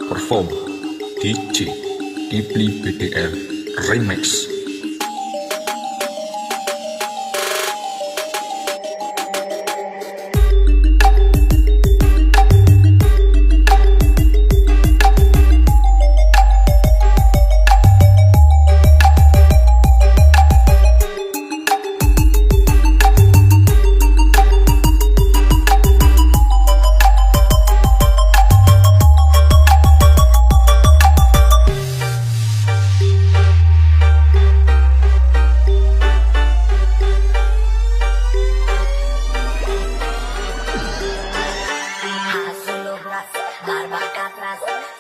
Perform DJ Kipli BDR Remix.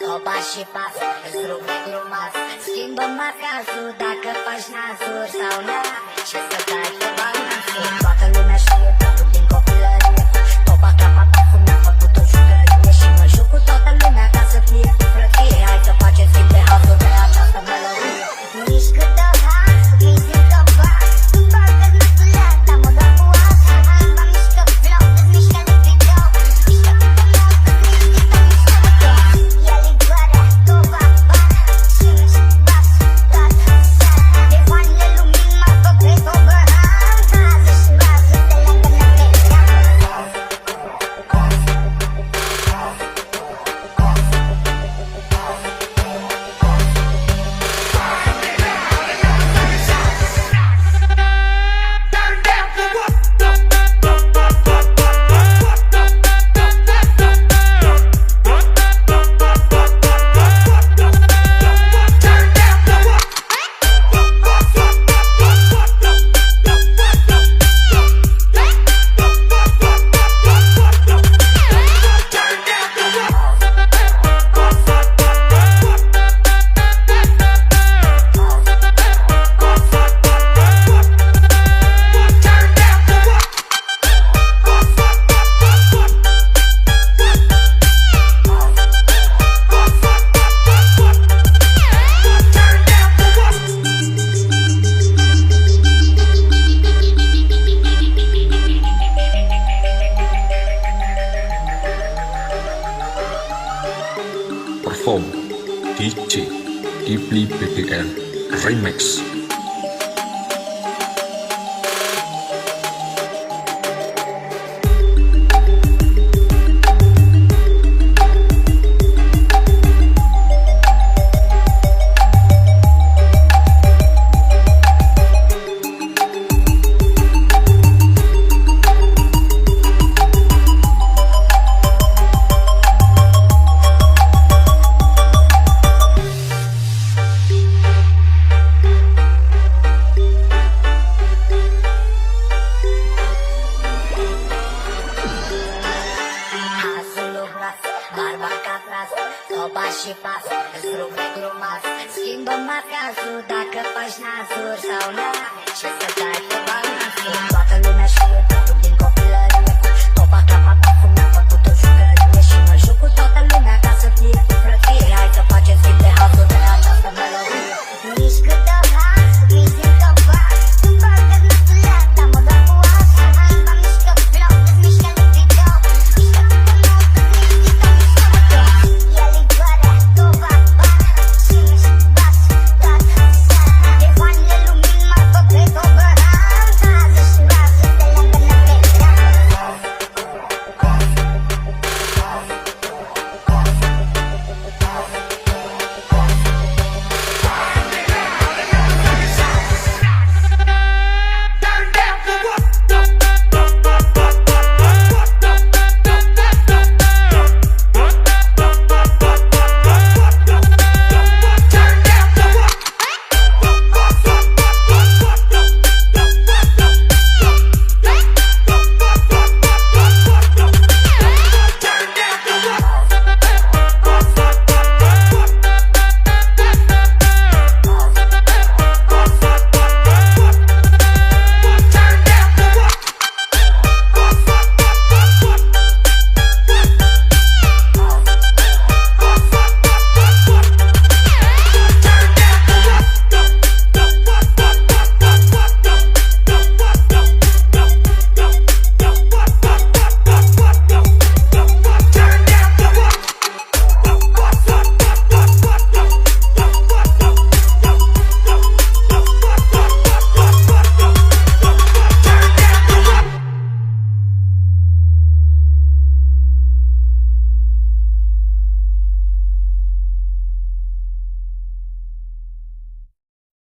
Toba și pas, îți rupe glumas, schimbă macasul dacă faci nasuri sau nu. Ce să dai pe balansul, toată lumea știe, nu din copilărie. Toba ca papasul mi-a făcut o jucărie și mă joc cu toată lumea ca să fie cu frăție. Hai să facem schimb de hasul pe această melodie. Nici câtă has, nici câtă vas, nu parcă nu sulea, dar mă dă cu asta. Mă mișcă flow, îți mișcă lipidou, mișcă câtă mult, îți mișcă mișcă. Perform DJ Kipli BDR Remix. Toba și pas, îți rupe glumas, schimbă macasul dacă faci nasuri sau nu. Ce să dai pe balansul.